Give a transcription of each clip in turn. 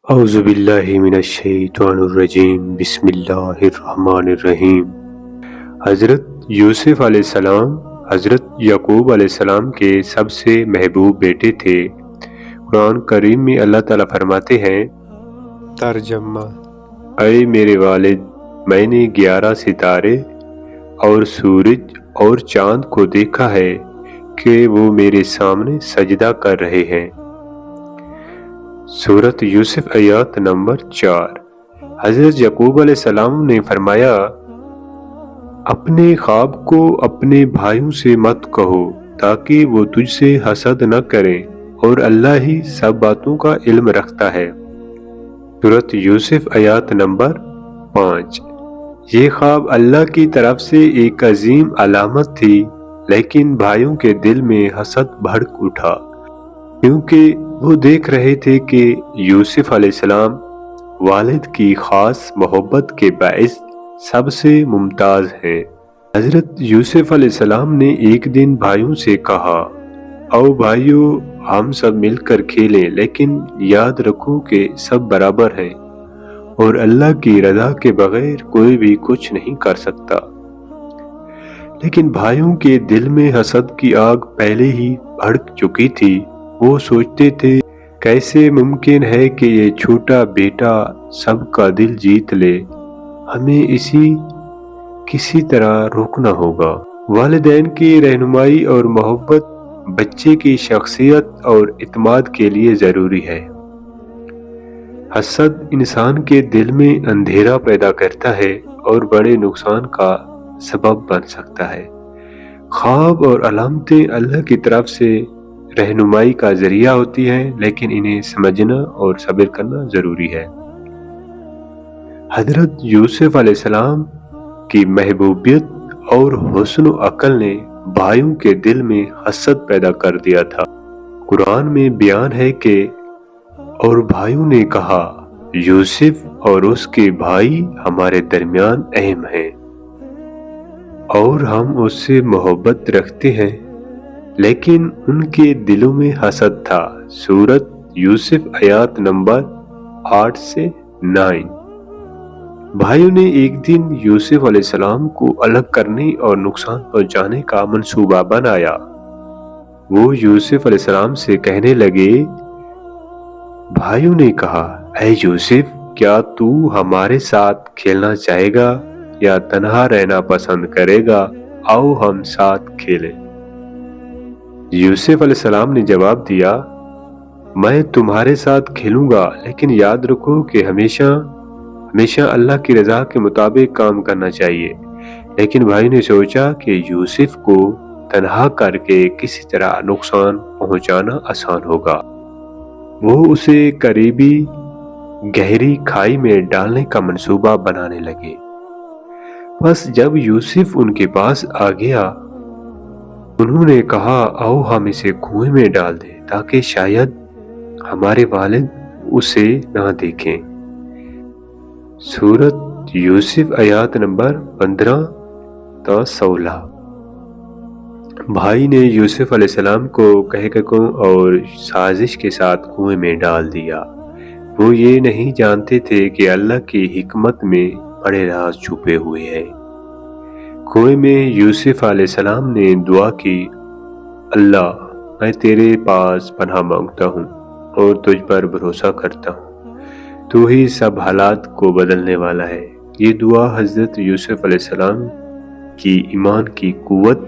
اعوذ باللہ من الشیطان الرجیم بسم اللہ الرحمن الرحیم۔ حضرت یوسف علیہ السلام حضرت یعقوب علیہ السلام کے سب سے محبوب بیٹے تھے۔ قرآن کریم میں اللہ تعالیٰ فرماتے ہیں، ترجمہ: اے میرے والد، میں نے 11 ستارے اور سورج اور چاند کو دیکھا ہے کہ وہ میرے سامنے سجدہ کر رہے ہیں۔ سورۃ یوسف آیات نمبر 4۔ حضرت یعقوب علیہ السلام نے فرمایا، اپنے خواب کو اپنے بھائیوں سے مت کہو تاکہ وہ تجھ سے حسد نہ کریں، اور اللہ ہی سب باتوں کا علم رکھتا ہے۔ سورۃ یوسف آیات نمبر 5۔ یہ خواب اللہ کی طرف سے ایک عظیم علامت تھی، لیکن بھائیوں کے دل میں حسد بھڑک اٹھا، کیونکہ وہ دیکھ رہے تھے کہ یوسف علیہ السلام والد کی خاص محبت کے باعث سب سے ممتاز ہیں۔ حضرت یوسف علیہ السلام نے ایک دن بھائیوں سے کہا، آؤ بھائیو، ہم سب مل کر کھیلیں، لیکن یاد رکھو کہ سب برابر ہیں اور اللہ کی رضا کے بغیر کوئی بھی کچھ نہیں کر سکتا۔ لیکن بھائیوں کے دل میں حسد کی آگ پہلے ہی بھڑک چکی تھی۔ وہ سوچتے تھے، کیسے ممکن ہے کہ یہ چھوٹا بیٹا سب کا دل جیت لے، ہمیں کسی طرح روکنا ہوگا۔ والدین کی رہنمائی اور محبت بچے کی شخصیت اور اعتماد کے لیے ضروری ہے۔ حسد انسان کے دل میں اندھیرا پیدا کرتا ہے اور بڑے نقصان کا سبب بن سکتا ہے۔ خواب اور علامتیں اللہ کی طرف سے رہنمائی کا ذریعہ ہوتی ہیں، لیکن انہیں سمجھنا اور صبر کرنا ضروری ہے۔ حضرت یوسف علیہ السلام کی محبوبیت اور حسن و عقل نے بھائیوں کے دل میں حسد پیدا کر دیا تھا۔ قرآن میں بیان ہے کہ اور بھائیوں نے کہا، یوسف اور اس کے بھائی ہمارے درمیان اہم ہیں اور ہم اس سے محبت رکھتے ہیں، لیکن ان کے دلوں میں حسد تھا۔ سورۃ یوسف آیات نمبر 8 سے 9۔ بھائیوں نے ایک دن یوسف علیہ السلام کو الگ کرنے اور نقصان پہنچانے کا منصوبہ بنایا۔ وہ یوسف علیہ السلام سے کہنے لگے، بھائیوں نے کہا، اے یوسف، کیا تو ہمارے ساتھ کھیلنا چاہے گا یا تنہا رہنا پسند کرے گا؟ آؤ ہم ساتھ کھیلیں۔ یوسف علیہ السلام نے جواب دیا، میں تمہارے ساتھ کھیلوں گا، لیکن یاد رکھو کہ ہمیشہ اللہ کی رضا کے مطابق کام کرنا چاہیے۔ لیکن بھائی نے سوچا کہ یوسف کو تنہا کر کے کسی طرح نقصان پہنچانا آسان ہوگا۔ وہ اسے قریبی گہری کھائی میں ڈالنے کا منصوبہ بنانے لگے۔ بس جب یوسف ان کے پاس آ گیا، انہوں نے کہا، آؤ ہم اسے کنویں میں ڈال دیں تاکہ شاید ہمارے والد اسے نہ دیکھیں۔ سورۃ یوسف آیات نمبر 15 تا 16۔ بھائی نے یوسف علیہ السلام کو کہککوں اور سازش کے ساتھ کنویں میں ڈال دیا۔ وہ یہ نہیں جانتے تھے کہ اللہ کی حکمت میں بڑے راز چھپے ہوئے ہیں۔ کنویں میں یوسف علیہ السلام نے دعا کی، اللہ، میں تیرے پاس پناہ مانگتا ہوں اور تجھ پر بھروسہ کرتا ہوں، تو ہی سب حالات کو بدلنے والا ہے۔ یہ دعا حضرت یوسف علیہ السلام کی ایمان کی قوت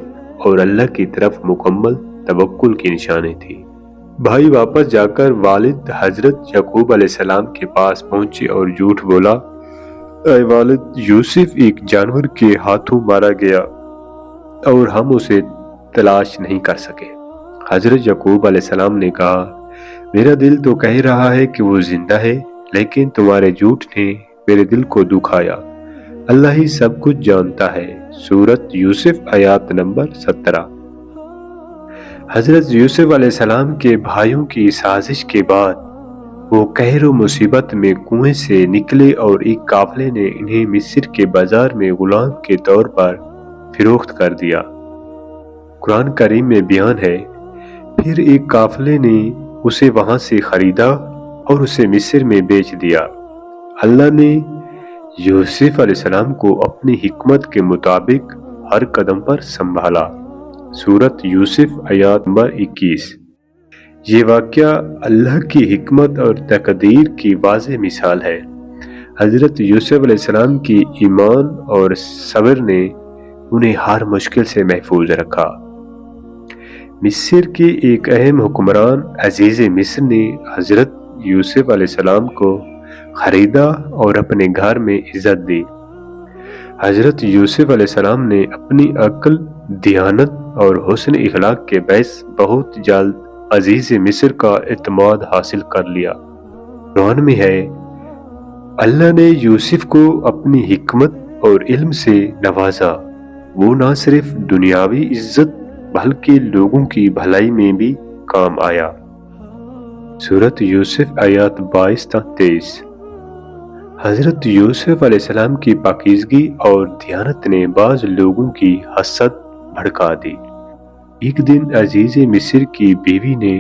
اور اللہ کی طرف مکمل توکل کی نشانی تھی۔ بھائی واپس جا کر والد حضرت یعقوب علیہ السلام کے پاس پہنچے اور جھوٹ بولا، اے والد، یوسف ایک جانور کے ہاتھوں مارا گیا اور ہم اسے تلاش نہیں کر سکے۔ حضرت یعقوب علیہ السلام نے کہا، میرا دل تو کہہ رہا ہے کہ وہ زندہ ہے، لیکن تمہارے جھوٹ نے میرے دل کو دکھایا۔ اللہ ہی سب کچھ جانتا ہے۔ سورۃ یوسف آیات نمبر 17۔ حضرت یوسف علیہ السلام کے بھائیوں کی سازش کے بعد وہ قہر و مصیبت میں کنویں سے نکلے اور ایک قافلے نے انہیں مصر کے بازار میں غلام کے طور پر فروخت کر دیا۔ قرآن کریم میں بیان ہے، پھر ایک قافلے نے اسے وہاں سے خریدا اور اسے مصر میں بیچ دیا۔ اللہ نے یوسف علیہ السلام کو اپنی حکمت کے مطابق ہر قدم پر سنبھالا۔ سورۃ یوسف آیات نمبر 21۔ یہ واقعہ اللہ کی حکمت اور تقدیر کی واضح مثال ہے۔ حضرت یوسف علیہ السلام کی ایمان اور صبر نے انہیں ہر مشکل سے محفوظ رکھا۔ مصر کے ایک اہم حکمران عزیز مصر نے حضرت یوسف علیہ السلام کو خریدا اور اپنے گھر میں عزت دی۔ حضرت یوسف علیہ السلام نے اپنی عقل، دیانت اور حسن اخلاق کے باعث بہت جلد عزیز مصر کا اعتماد حاصل کر لیا۔ قرآن میں ہے، اللہ نے یوسف کو اپنی حکمت اور علم سے نوازا، وہ نہ صرف دنیاوی عزت بلکہ لوگوں کی بھلائی میں بھی کام آیا۔ سورۃ یوسف آیات 22 تا 23۔ حضرت یوسف علیہ السلام کی پاکیزگی اور دیانت نے بعض لوگوں کی حسد بھڑکا دی۔ ایک دن عزیز مصر کی بیوی نے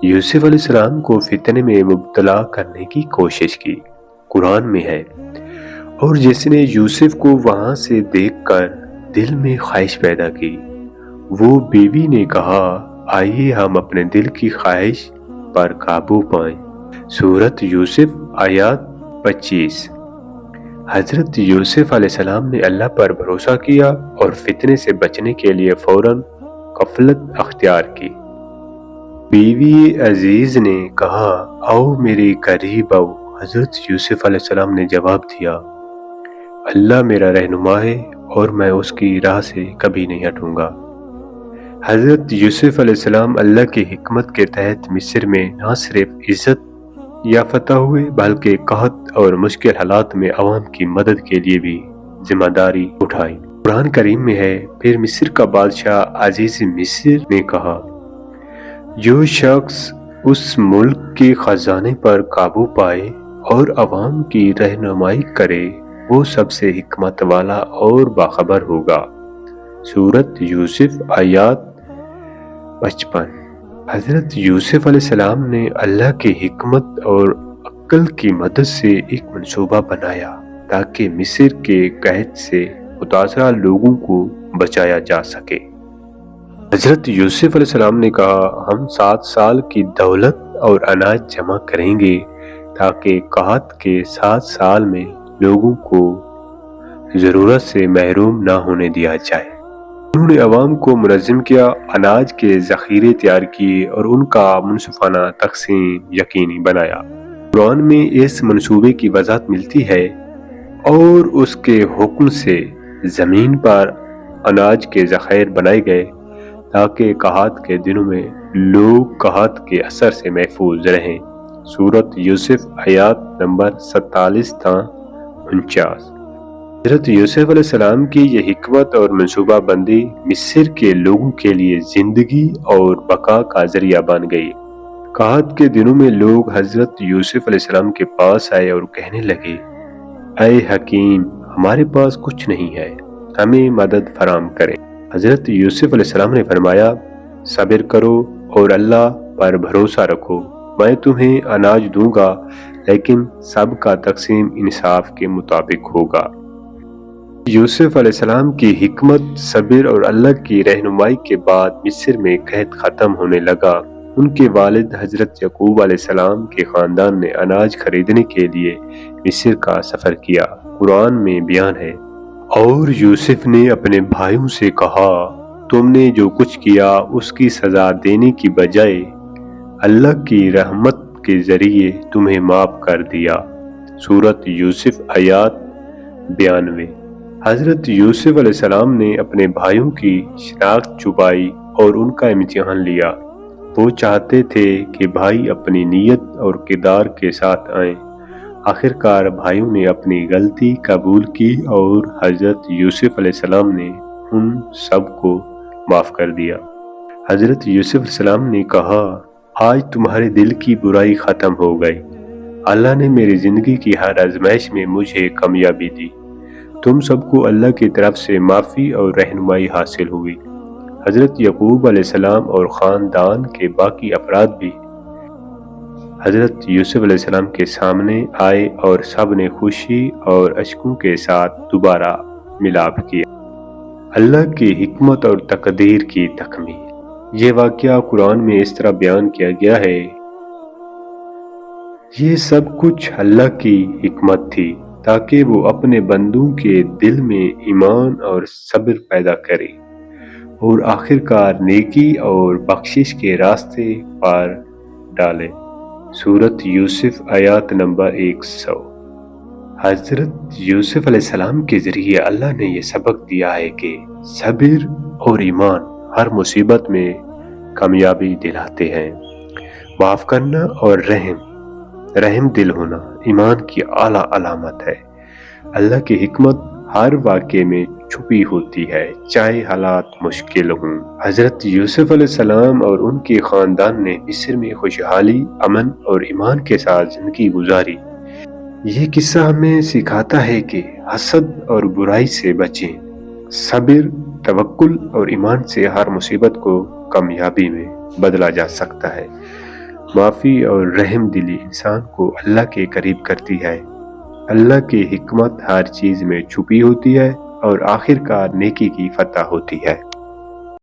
یوسف علیہ السلام کو فتنے میں مبتلا کرنے کی کوشش کی۔ قرآن میں ہے، اور جس نے یوسف کو وہاں سے دیکھ کر دل میں خواہش پیدا کی، وہ بیوی نے کہا، آئیے ہم اپنے دل کی خواہش پر قابو پائیں۔ سورۃ یوسف آیات 25۔ حضرت یوسف علیہ السلام نے اللہ پر بھروسہ کیا اور فتنے سے بچنے کے لیے فوراً غفلت اختیار کی۔ بیوی عزیز نے کہا، آؤ میرے قریب آؤ۔ حضرت یوسف علیہ السلام نے جواب دیا، اللہ میرا رہنما ہے اور میں اس کی راہ سے کبھی نہیں ہٹوں گا۔ حضرت یوسف علیہ السلام اللہ کی حکمت کے تحت مصر میں نہ صرف عزت یافتہ ہوئے بلکہ قحط اور مشکل حالات میں عوام کی مدد کے لیے بھی ذمہ داری اٹھائی۔ قرآن کریم میں ہے، پھر مصر کا بادشاہ عزیز مصر نے کہا، جو شخص اس ملک کے خزانے پر قابو پائے اور عوام کی رہنمائی کرے وہ سب سے حکمت والا اور باخبر ہوگا۔ سورۃ یوسف آیات 55۔ حضرت یوسف علیہ السلام نے اللہ کی حکمت اور عقل کی مدد سے ایک منصوبہ بنایا تاکہ مصر کے قحط سے متاثرہ لوگوں کو بچایا جا سکے۔ حضرت یوسف علیہ السلام نے کہا، ہم 7 سال کی دولت اور اناج جمع کریں گے تاکہ قحط کے 7 سال میں لوگوں کو ضرورت سے محروم نہ ہونے دیا جائے۔ انہوں نے عوام کو منظم کیا، اناج کے ذخیرے تیار کیے اور ان کا منصفانہ تقسیم یقینی بنایا۔ قرآن میں اس منصوبے کی وضاحت ملتی ہے، اور اس کے حکم سے زمین پر اناج کے ذخائر بنائے گئے تاکہ قحط کے دنوں میں لوگ قحط کے اثر سے محفوظ رہیں۔ سورۃ یوسف آیات نمبر 47 تا 49۔ حضرت یوسف علیہ السلام کی یہ حکمت اور منصوبہ بندی مصر کے لوگوں کے لیے زندگی اور بقا کا ذریعہ بن گئی۔ قحط کے دنوں میں لوگ حضرت یوسف علیہ السلام کے پاس آئے اور کہنے لگے، اے حکیم، ہمارے پاس کچھ نہیں ہے، ہمیں مدد فراہم کریں۔ حضرت یوسف علیہ السلام نے فرمایا، صبر کرو اور اللہ پر بھروسہ رکھو، میں تمہیں اناج دوں گا لیکن سب کا تقسیم انصاف کے مطابق ہوگا۔ یوسف علیہ السلام کی حکمت، صبر اور اللہ کی رہنمائی کے بعد مصر میں قحط ختم ہونے لگا۔ ان کے والد حضرت یعقوب علیہ السلام کے خاندان نے اناج خریدنے کے لیے مصر کا سفر کیا۔ قرآن میں بیان ہے، اور یوسف نے اپنے بھائیوں سے کہا، تم نے جو کچھ کیا اس کی سزا دینے کی بجائے اللہ کی رحمت کے ذریعے تمہیں معاف کر دیا۔ سورۃ یوسف آیات 92۔ حضرت یوسف علیہ السلام نے اپنے بھائیوں کی شناخت چھپائی اور ان کا امتحان لیا۔ وہ چاہتے تھے کہ بھائی اپنی نیت اور کردار کے ساتھ آئیں۔ آخرکار بھائیوں نے اپنی غلطی قبول کی اور حضرت یوسف علیہ السلام نے ان سب کو معاف کر دیا۔ حضرت یوسف علیہ السلام نے کہا، آج تمہارے دل کی برائی ختم ہو گئی، اللہ نے میری زندگی کی ہر آزمائش میں مجھے کامیابی دی، تم سب کو اللہ کی طرف سے معافی اور رہنمائی حاصل ہوئی۔ حضرت یعقوب علیہ السلام اور خاندان کے باقی افراد بھی حضرت یوسف علیہ السلام کے سامنے آئے اور سب نے خوشی اور اشکوں کے ساتھ دوبارہ ملاپ کیا۔ اللہ کی حکمت اور تقدیر کی تکمیل۔ یہ واقعہ قرآن میں اس طرح بیان کیا گیا ہے، یہ سب کچھ اللہ کی حکمت تھی تاکہ وہ اپنے بندوں کے دل میں ایمان اور صبر پیدا کرے اور آخرکار نیکی اور بخشش کے راستے پر ڈالے۔ سورۃ یوسف آیات نمبر 100۔ حضرت یوسف علیہ السلام کے ذریعے اللہ نے یہ سبق دیا ہے کہ صبر اور ایمان ہر مصیبت میں کامیابی دلاتے ہیں۔ معاف کرنا اور رحم دل ہونا ایمان کی اعلیٰ علامت ہے۔ اللہ کی حکمت ہر واقعے میں چھپی ہوتی ہے، چاہے حالات مشکل ہوں۔ حضرت یوسف علیہ السلام اور ان کے خاندان نے مصر میں خوشحالی، امن اور ایمان کے ساتھ زندگی گزاری۔ یہ قصہ ہمیں سکھاتا ہے کہ حسد اور برائی سے بچیں، صبر، توکل اور ایمان سے ہر مصیبت کو کامیابی میں بدلا جا سکتا ہے۔ معافی اور رحم دلی انسان کو اللہ کے قریب کرتی ہے۔ اللہ کی حکمت ہر چیز میں چھپی ہوتی ہے اور آخرکار نیکی کی فتح ہوتی ہے۔